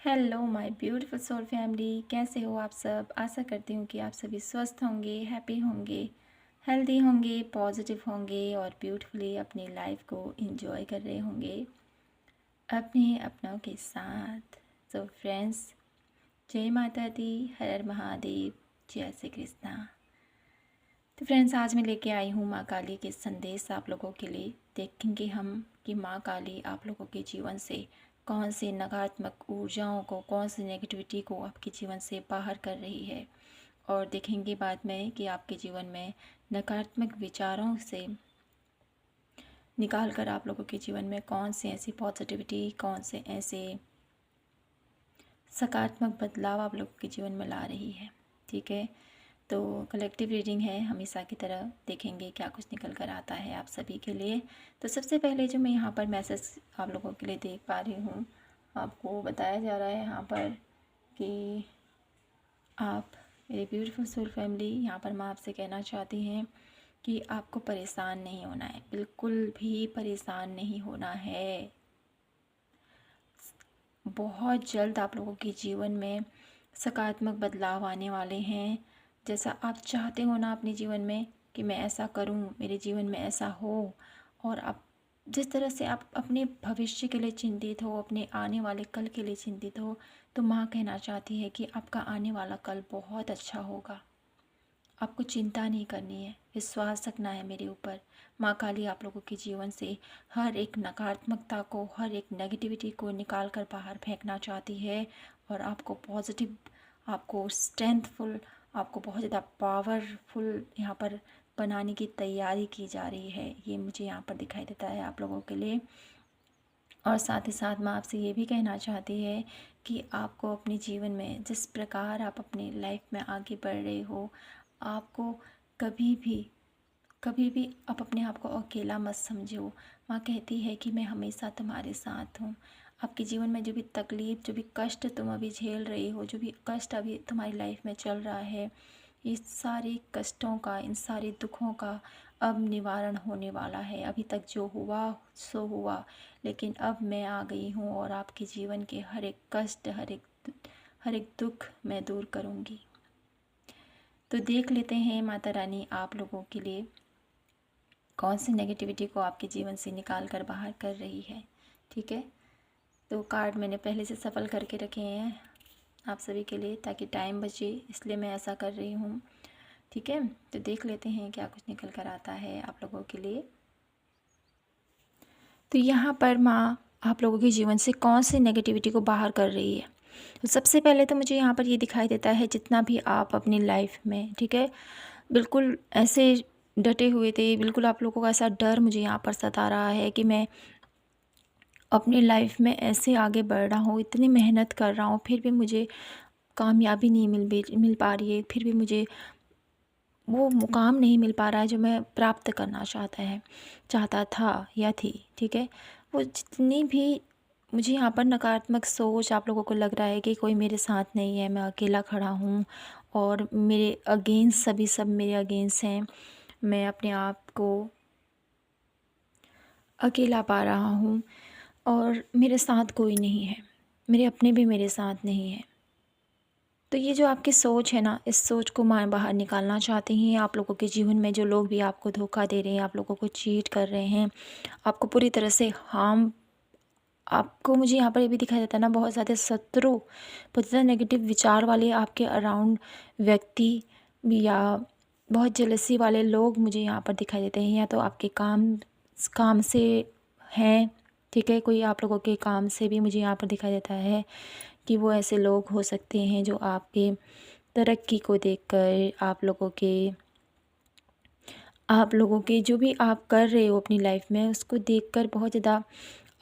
Hello my beautiful soul family, कैसे हो आप सब। आशा करती हूँ कि आप सभी स्वस्थ होंगे, हैप्पी होंगे, हेल्दी होंगे, पॉजिटिव होंगे और ब्यूटीफुली अपनी लाइफ को एंजॉय कर रहे होंगे अपने अपनों के साथ। सो फ्रेंड्स, जय माता दी, हर हर महादेव, जय श्री कृष्णा। तो फ्रेंड्स, आज मैं लेके आई हूँ माँ काली के संदेश आप लोगों के लिए। देखेंगे हम कि माँ काली आप लोगों के जीवन से कौन सी नकारात्मक ऊर्जाओं को, कौन सी नेगेटिविटी को आपके जीवन से बाहर कर रही है। और देखेंगे बाद में कि आपके जीवन में नकारात्मक विचारों से निकाल कर आप लोगों के जीवन में कौन सी ऐसी पॉजिटिविटी, कौन से ऐसे सकारात्मक बदलाव आप लोगों के जीवन में ला रही है। ठीक है, तो कलेक्टिव रीडिंग है, हमेशा की तरह देखेंगे क्या कुछ निकल कर आता है आप सभी के लिए। तो सबसे पहले जो मैं यहाँ पर मैसेज आप लोगों के लिए देख पा रही हूँ, आपको बताया जा रहा है यहाँ पर कि आप मेरे ब्यूटीफुल सोल फैमिली, यहाँ पर माँ आपसे कहना चाहती हैं कि आपको परेशान नहीं होना है, बिल्कुल भी परेशान नहीं होना है। बहुत जल्द आप लोगों के जीवन में सकारात्मक बदलाव आने वाले हैं। जैसा आप चाहते हो ना अपने जीवन में कि मैं ऐसा करूं, मेरे जीवन में ऐसा हो, और आप जिस तरह से आप अपने भविष्य के लिए चिंतित हो, अपने आने वाले कल के लिए चिंतित हो, तो माँ कहना चाहती है कि आपका आने वाला कल बहुत अच्छा होगा। आपको चिंता नहीं करनी है, विश्वास रखना है मेरे ऊपर। माँ काली आप लोगों के जीवन से हर एक नकारात्मकता को, हर एक नेगेटिविटी को निकाल कर बाहर फेंकना चाहती है और आपको पॉजिटिव, आपको स्ट्रेंथफुल, आपको बहुत ज़्यादा पावरफुल यहाँ पर बनाने की तैयारी की जा रही है। ये मुझे यहाँ पर दिखाई देता है आप लोगों के लिए। और साथ ही साथ मैं आपसे ये भी कहना चाहती है कि आपको अपने जीवन में जिस प्रकार आप अपनी लाइफ में आगे बढ़ रहे हो, आपको कभी भी आप अपने आप को अकेला मत समझो। माँ कहती है कि मैं हमेशा तुम्हारे साथ हूँ। आपके जीवन में जो भी तकलीफ़, जो भी कष्ट तुम अभी झेल रही हो, जो भी कष्ट अभी तुम्हारी लाइफ में चल रहा है, ये सारे कष्टों का, इन सारे दुखों का अब निवारण होने वाला है। अभी तक जो हुआ सो हुआ, लेकिन अब मैं आ गई हूँ और आपके जीवन के हर एक कष्ट, हर एक दुख मैं दूर करूँगी। तो देख लेते हैं माता रानी आप लोगों के लिए कौन सी नेगेटिविटी को आपके जीवन से निकाल कर बाहर कर रही है। ठीक है, तो कार्ड मैंने पहले से सफल करके रखे हैं आप सभी के लिए ताकि टाइम बचे, इसलिए मैं ऐसा कर रही हूँ। ठीक है, तो देख लेते हैं क्या कुछ निकल कर आता है आप लोगों के लिए। तो यहाँ पर माँ आप लोगों के जीवन से कौन सी नेगेटिविटी को बाहर कर रही है। तो सबसे पहले तो मुझे यहाँ पर ये दिखाई देता है, जितना भी आप अपनी लाइफ में, ठीक है, बिल्कुल ऐसे डटे हुए थे, बिल्कुल आप लोगों का ऐसा डर मुझे यहाँ पर सता रहा है कि मैं अपनी लाइफ में ऐसे आगे बढ़ रहा हूँ, इतनी मेहनत कर रहा हूँ, फिर भी मुझे कामयाबी नहीं मिल पा रही है, फिर भी मुझे वो मुकाम नहीं मिल पा रहा है जो मैं प्राप्त करना चाहता था या थी। ठीक है, वो जितनी भी मुझे यहाँ पर नकारात्मक सोच आप लोगों को लग रहा है कि कोई मेरे साथ नहीं है, मैं अकेला खड़ा हूँ और मेरे अगेंस्ट, सभी सब मेरे अगेंस्ट हैं, मैं अपने आप को अकेला पा रहा हूँ और मेरे साथ कोई नहीं है, मेरे अपने भी मेरे साथ नहीं है। तो ये जो आपकी सोच है ना, इस सोच को माँ बाहर निकालना चाहती हैं। आप लोगों के जीवन में जो लोग भी आपको धोखा दे रहे हैं, आप लोगों को चीट कर रहे हैं, आपको पूरी तरह से हार्म, आपको मुझे यहाँ पर ये भी दिखाई देता है ना, बहुत ज़्यादा शत्रु, बहुत ज़्यादा नेगेटिव विचार वाले आपके अराउंड व्यक्ति या बहुत जेलसी वाले लोग मुझे यहाँ पर दिखाई देते हैं। या तो आपके काम से हैं, ठीक है, कोई आप लोगों के काम से भी मुझे यहाँ पर दिखाई देता है कि वो ऐसे लोग हो सकते हैं जो आपके तरक्की को देखकर, आप लोगों के जो भी आप कर रहे हो अपनी लाइफ में, उसको देखकर बहुत ज़्यादा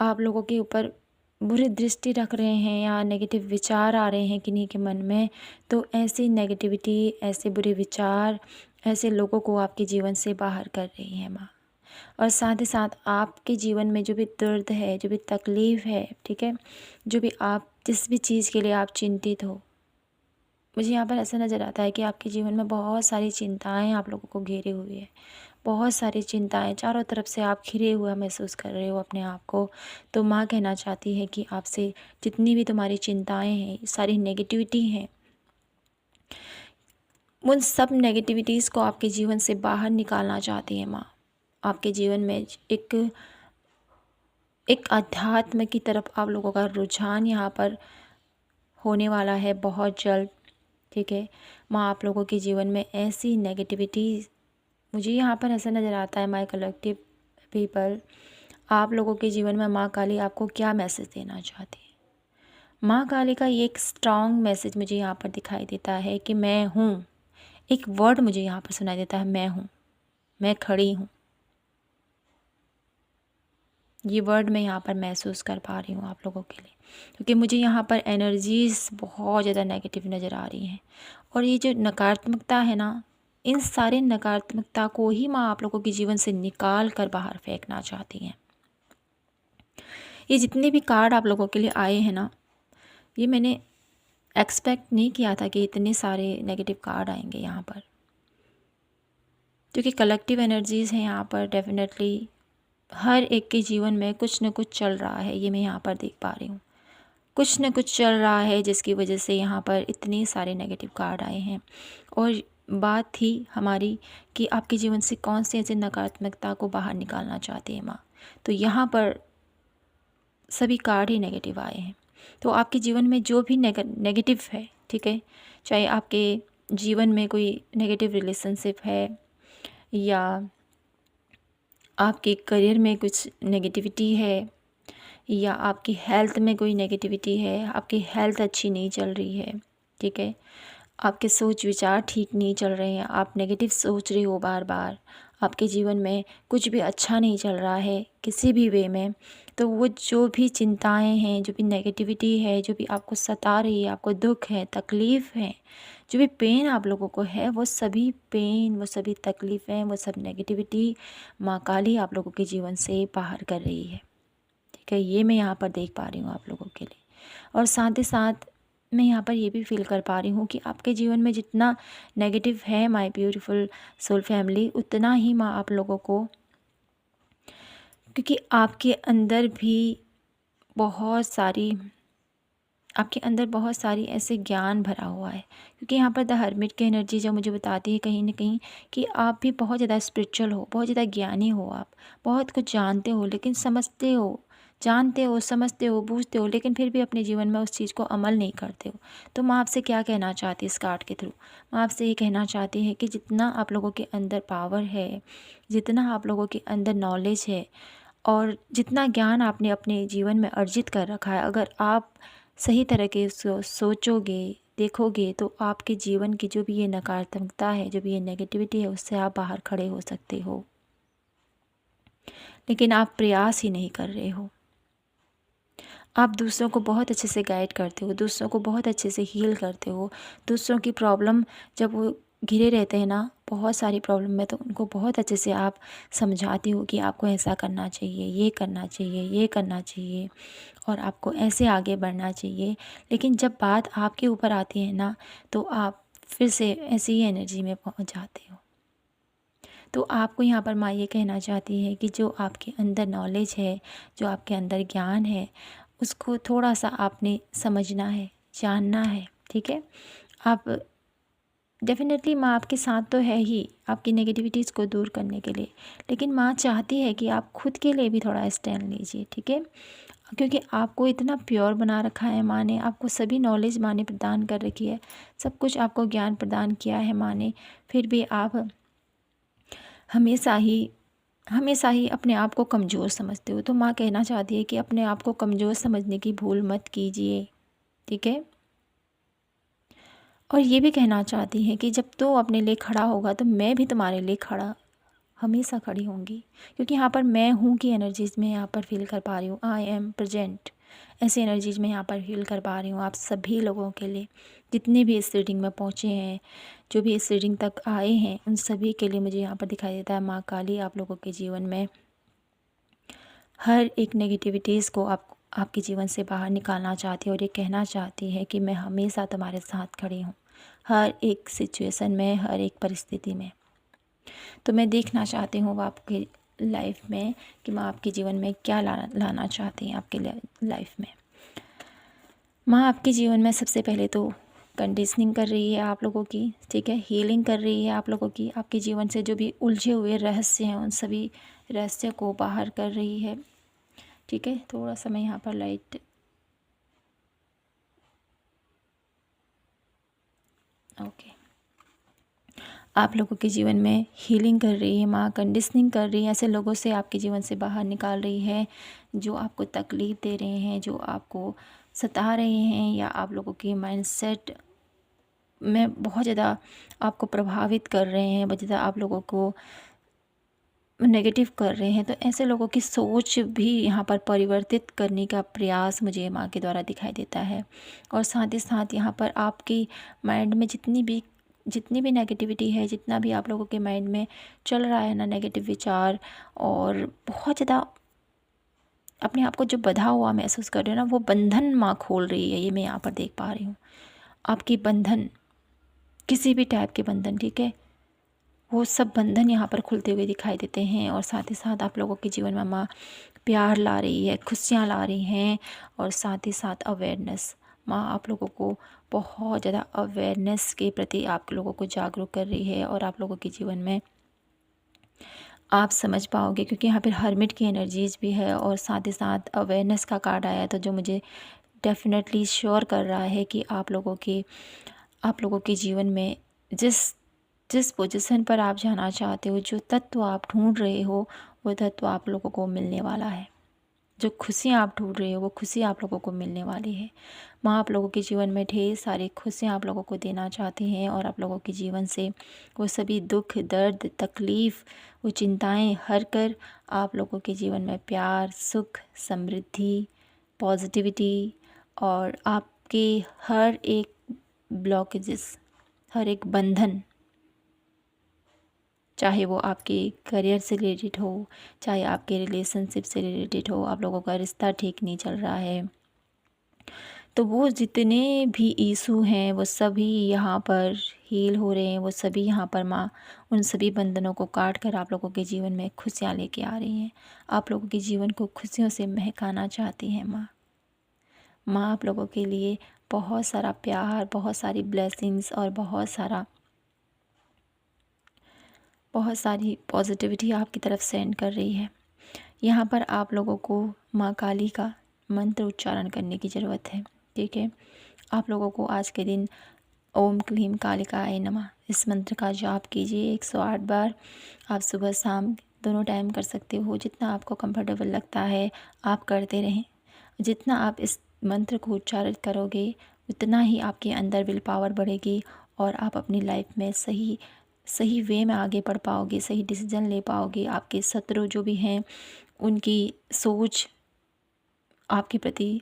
आप लोगों के ऊपर बुरी दृष्टि रख रहे हैं या नेगेटिव विचार आ रहे हैं किन्हीं के मन में। तो ऐसी नेगेटिविटी, ऐसे बुरे विचार, ऐसे लोगों को आपके जीवन से बाहर कर रही है माँ। और साथ ही साथ आपके जीवन में जो भी दर्द है, जो भी तकलीफ़ है, ठीक है, जो भी आप जिस भी चीज़ के लिए आप चिंतित हो, मुझे यहाँ पर ऐसा नज़र आता है कि आपके जीवन में बहुत सारी चिंताएं आप लोगों को घेरे हुए है, बहुत सारी चिंताएं, चारों तरफ से आप घिरे हुए महसूस कर रहे हो अपने आप को। तो माँ कहना चाहती है कि आपसे जितनी भी तुम्हारी चिंताएं हैं, सारी नेगेटिविटी हैं, उन सब नेगेटिविटीज़ को आपके जीवन से बाहर निकालना चाहती है माँ। आपके जीवन में एक अध्यात्म की तरफ आप लोगों का रुझान यहाँ पर होने वाला है बहुत जल्द। ठीक है माँ, आप लोगों के जीवन में ऐसी नेगेटिविटी, मुझे यहाँ पर ऐसा नज़र आता है माय कलेक्टिव पीपल, आप लोगों के जीवन में माँ काली आपको क्या मैसेज देना चाहती है। माँ काली का ये एक स्ट्रॉन्ग मैसेज मुझे यहाँ पर दिखाई देता है कि मैं हूँ। एक वर्ड मुझे यहाँ पर सुनाई देता है, मैं हूँ, मैं खड़ी हूँ। ये वर्ड मैं यहाँ पर महसूस कर पा रही हूँ आप लोगों के लिए, क्योंकि मुझे यहाँ पर एनर्जीज़ बहुत ज़्यादा नेगेटिव नज़र आ रही हैं। और ये जो नकारात्मकता है ना, इन सारे नकारात्मकता को ही माँ आप लोगों के जीवन से निकाल कर बाहर फेंकना चाहती हैं। ये जितने भी कार्ड आप लोगों के लिए आए हैं ना, ये मैंने एक्सपेक्ट नहीं किया था कि इतने सारे नेगेटिव कार्ड आएंगे यहाँ पर, क्योंकि कलेक्टिव एनर्जीज़ हैं यहाँ पर। डेफिनेटली हर एक के जीवन में कुछ न कुछ चल रहा है, ये मैं यहाँ पर देख पा रही हूँ। कुछ न कुछ चल रहा है जिसकी वजह से यहाँ पर इतने सारे नेगेटिव कार्ड आए हैं। और बात थी हमारी कि आपके जीवन से कौन से ऐसे नकारात्मकता को बाहर निकालना चाहती है माँ। तो यहाँ पर सभी कार्ड ही नेगेटिव आए हैं। तो आपके जीवन में जो भी नेगेटिव है, ठीक है, चाहे आपके जीवन में कोई नेगेटिव रिलेशनशिप है, या आपके करियर में कुछ नेगेटिविटी है, या आपकी हेल्थ में कोई नेगेटिविटी है, आपकी हेल्थ अच्छी नहीं चल रही है, ठीक है, आपके सोच विचार ठीक नहीं चल रहे हैं, आप नेगेटिव सोच रहे हो बार बार, आपके जीवन में कुछ भी अच्छा नहीं चल रहा है किसी भी वे में, तो वो जो भी चिंताएं हैं, जो भी नेगेटिविटी है, जो भी आपको सता रही है, आपको दुख है, तकलीफ़ है, जो भी पेन आप लोगों को है, वो सभी पेन, वो सभी तकलीफ़ें, वो सब नेगेटिविटी माँ काली आप लोगों के जीवन से बाहर कर रही है। ठीक है, ये मैं यहाँ पर देख पा रही हूँ आप लोगों के लिए। और साथ ही साथ मैं यहाँ पर ये भी फील कर पा रही हूँ कि आपके जीवन में जितना नेगेटिव है माय ब्यूटीफुल सोल फैमिली, उतना ही माँ आप लोगों को, क्योंकि आपके अंदर बहुत सारी ऐसे ज्ञान भरा हुआ है। क्योंकि यहाँ पर द हर्मिट की एनर्जी जो मुझे बताती है कहीं ना कहीं कि आप भी बहुत ज़्यादा स्पिरिचुअल हो, बहुत ज़्यादा ज्ञानी हो, आप बहुत कुछ जानते हो, लेकिन जानते हो, समझते हो, बूझते हो, लेकिन फिर भी अपने जीवन में उस चीज़ को अमल नहीं करते हो। तो माँ आपसे क्या कहना चाहती है इस कार्ड के थ्रू? माँ आपसे ये कहना चाहती है कि जितना आप लोगों के अंदर पावर है, जितना आप लोगों के अंदर नॉलेज है, और जितना ज्ञान आपने अपने जीवन में अर्जित कर रखा है, अगर आप सही तरह के सोचोगे, देखोगे, तो आपके जीवन की जो भी ये नकारात्मकता है, जो भी ये नेगेटिविटी है, उससे आप बाहर खड़े हो सकते हो। लेकिन आप प्रयास ही नहीं कर रहे हो। आप दूसरों को बहुत अच्छे से गाइड करते हो, दूसरों को बहुत अच्छे से हील करते हो। दूसरों की प्रॉब्लम जब वो घिरे रहते हैं ना, बहुत सारी प्रॉब्लम में, तो उनको बहुत अच्छे से आप समझाती हो कि आपको ऐसा करना चाहिए, ये करना चाहिए, ये करना चाहिए, और आपको ऐसे आगे बढ़ना चाहिए। लेकिन जब बात आपके ऊपर आती है ना, तो आप फिर से ऐसी ही एनर्जी में पहुंच जाते हो। तो आपको यहाँ पर माँ ये कहना चाहती है कि जो आपके अंदर नॉलेज है, जो आपके अंदर ज्ञान है, उसको थोड़ा सा आपने समझना है, जानना है। ठीक है, आप डेफिनेटली माँ आपके साथ तो है ही आपकी नेगेटिविटीज़ को दूर करने के लिए, लेकिन माँ चाहती है कि आप खुद के लिए भी थोड़ा स्टैंड लीजिए। ठीक है, क्योंकि आपको इतना प्योर बना रखा है माँ ने, आपको सभी नॉलेज माँ ने प्रदान कर रखी है, सब कुछ आपको ज्ञान प्रदान किया है माँ ने, फिर भी आप हमेशा ही अपने आप को कमज़ोर समझते हो। तो माँ कहना चाहती है कि अपने आप को कमज़ोर समझने की भूल मत कीजिए। ठीक है, और ये भी कहना चाहती है कि जब तो अपने लिए खड़ा होगा, तो मैं भी तुम्हारे लिए हमेशा खड़ी होंगी। क्योंकि यहाँ पर मैं हूँ की एनर्जीज़ में यहाँ पर फील कर पा रही हूँ, आई एम प्रेजेंट, ऐसी एनर्जीज़ में यहाँ पर फील कर पा रही हूँ आप सभी लोगों के लिए, जितने भी इस रीडिंग में पहुँचे हैं, जो भी इस रीडिंग तक आए हैं, उन सभी के लिए मुझे यहाँ पर दिखाई देता है माँ काली आप लोगों के जीवन में हर एक नेगेटिविटीज़ को आपके जीवन से बाहर निकालना चाहती है, और ये कहना चाहती है कि मैं हमेशा तुम्हारे साथ खड़ी हूँ, हर एक सिचुएशन में, हर एक परिस्थिति में। तो मैं देखना चाहती हूँ वो आपकी लाइफ में कि माँ आपके जीवन में क्या लाना चाहती हैं आपके लाइफ में। माँ आपके जीवन में सबसे पहले तो कंडीशनिंग कर रही है आप लोगों की, ठीक है, हीलिंग कर रही है आप लोगों की, आपके जीवन से जो भी उलझे हुए रहस्य हैं उन सभी रहस्य को बाहर कर रही है, ठीक है। थोड़ा सा मैं यहाँ पर लाइट, ओके, आप लोगों के जीवन में हीलिंग कर रही है माँ, कंडीशनिंग कर रही है, ऐसे लोगों से आपके जीवन से बाहर निकाल रही है जो आपको तकलीफ़ दे रहे हैं, जो आपको सता रहे हैं, या आप लोगों की माइंडसेट में बहुत ज़्यादा आपको प्रभावित कर रहे हैं, बहुत ज़्यादा आप लोगों को नेगेटिव कर रहे हैं। तो ऐसे लोगों की सोच भी यहाँ पर परिवर्तित करने का प्रयास मुझे माँ के द्वारा दिखाई देता है। और साथ ही साथ यहाँ पर आपकी माइंड में जितनी भी नेगेटिविटी है, जितना भी आप लोगों के माइंड में चल रहा है ना नेगेटिव विचार, और बहुत ज़्यादा अपने आप को जो बँधा हुआ महसूस कर रहे हो ना, वो बंधन माँ खोल रही है, ये मैं यहाँ पर देख पा रही हूँ। आपकी बंधन, किसी भी टाइप के बंधन, ठीक है, वो सब बंधन यहाँ पर खुलते हुए दिखाई देते हैं। और साथ ही साथ आप लोगों के जीवन में माँ प्यार ला रही है, खुशियाँ ला रही हैं, और साथ ही साथ अवेयरनेस। माँ आप लोगों को बहुत ज़्यादा अवेयरनेस के प्रति आप लोगों को जागरूक कर रही है, और आप लोगों के जीवन में आप समझ पाओगे, क्योंकि यहाँ पर हर्मिट की एनर्जीज भी है, और साथ ही साथ अवेयरनेस का कार्ड आया, तो जो मुझे डेफिनेटली श्योर कर रहा है कि आप लोगों के जीवन में जिस जिस पोजीशन पर आप जाना चाहते हो, जो तत्व आप ढूंढ रहे हो, वो तत्व आप लोगों को मिलने वाला है। जो खुशियाँ आप ढूंढ रहे हो, वो खुशी आप लोगों को मिलने वाली है। माँ आप लोगों के जीवन में ढेर सारी खुशियाँ आप लोगों को देना चाहती हैं, और आप लोगों के जीवन से वो सभी दुख, दर्द, तकलीफ़, वो चिंताएं हर कर आप लोगों के जीवन में प्यार, सुख, समृद्धि, पॉजिटिविटी, और आपके हर एक ब्लॉकेजेस, हर एक बंधन, चाहे वो आपके करियर से रिलेटेड हो, चाहे आपके रिलेशनशिप से रिलेटेड हो, आप लोगों का रिश्ता ठीक नहीं चल रहा है, तो वो जितने भी इशू हैं वो सभी यहाँ पर हील हो रहे हैं। वो सभी यहाँ पर माँ उन सभी बंधनों को काट कर आप लोगों के जीवन में खुशियाँ लेके आ रही हैं। आप लोगों के जीवन को खुशियों से महकाना चाहती हैं माँ। माँ आप लोगों के लिए बहुत सारा प्यार, बहुत सारी ब्लेसिंग्स, और बहुत सारी पॉजिटिविटी आपकी तरफ सेंड कर रही है। यहाँ पर आप लोगों को माँ काली का मंत्र उच्चारण करने की ज़रूरत है, ठीक है। आप लोगों को आज के दिन ओम क्लीम कालिकाय नमः इस मंत्र का जाप कीजिए 108 बार। आप सुबह शाम दोनों टाइम कर सकते हो, जितना आपको कंफर्टेबल लगता है आप करते रहें। जितना आप इस मंत्र को उच्चारित करोगे, उतना ही आपके अंदर विल पावर बढ़ेगी, और आप अपनी लाइफ में सही सही वे में आगे बढ़ पाओगे, सही डिसीजन ले पाओगे। आपके शत्रु जो भी हैं उनकी सोच आपके प्रति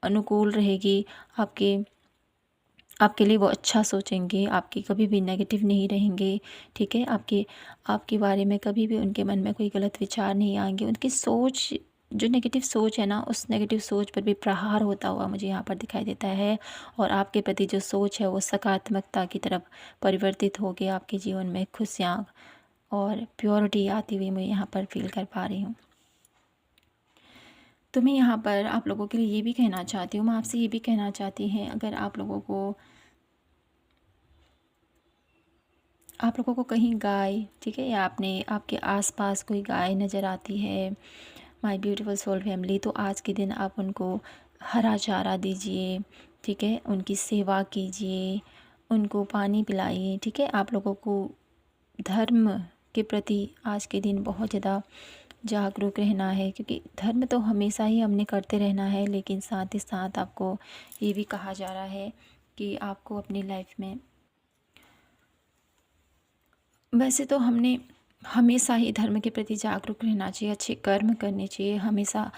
अनुकूल रहेगी, आपके लिए वो अच्छा सोचेंगे, आपकी कभी भी नेगेटिव नहीं रहेंगे, ठीक है। आपके बारे में कभी भी उनके मन में कोई गलत विचार नहीं आएंगे। उनकी सोच, जो नेगेटिव सोच है ना, उस नेगेटिव सोच पर भी प्रहार होता हुआ मुझे यहाँ पर दिखाई देता है, और आपके प्रति जो सोच है वो सकारात्मकता की तरफ परिवर्तित होगी। आपके जीवन में खुशियाँ और प्योरिटी आती हुई मैं यहाँ पर फील कर पा रही हूँ। तो मैं यहाँ पर आप लोगों के लिए ये भी कहना चाहती हूँ, मैं आपसे ये भी कहना चाहती हैं, अगर आप लोगों को कहीं गाय, ठीक है, या आपके आसपास कोई गाय नज़र आती है, माय ब्यूटीफुल सोल फैमिली, तो आज के दिन आप उनको हरा चारा दीजिए, ठीक है, उनकी सेवा कीजिए, उनको पानी पिलाइए, ठीक है। आप लोगों को धर्म के प्रति आज के दिन बहुत ज़्यादा जागरूक रहना है, क्योंकि धर्म तो हमेशा ही हमने करते रहना है, लेकिन साथ ही साथ आपको ये भी कहा जा रहा है कि आपको अपनी लाइफ में, वैसे तो हमने हमेशा ही धर्म के प्रति जागरूक रहना चाहिए, अच्छे कर्म करने चाहिए, हमेशा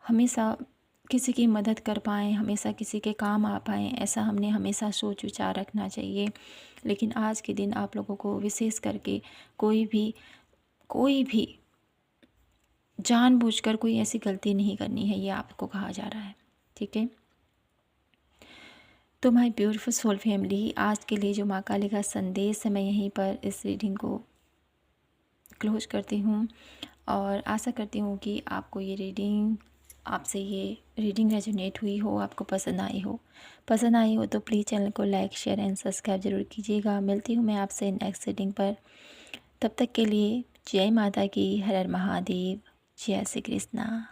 हमेशा किसी की मदद कर पाएँ, हमेशा किसी के काम आ पाएँ, ऐसा हमने हमेशा सोच विचार रखना चाहिए। लेकिन आज के दिन आप लोगों को विशेष करके कोई भी जानबूझकर कोई ऐसी गलती नहीं करनी है, ये आपको कहा जा रहा है, ठीक है। तो माय ब्यूटीफुल सोल फैमिली, आज के लिए जो माँ काली का संदेश है, मैं यहीं पर इस रीडिंग को क्लोज करती हूँ और आशा करती हूँ कि आपको ये रीडिंग रेजोनेट हुई हो, आपको पसंद आई हो। पसंद आई हो तो प्लीज़ चैनल को लाइक शेयर एंड सब्सक्राइब ज़रूर कीजिएगा। मिलती हूँ मैं आपसे नेक्स्ट रीडिंग पर। तब तक के लिए जय माता की, हर हर महादेव, जय श्री कृष्णा।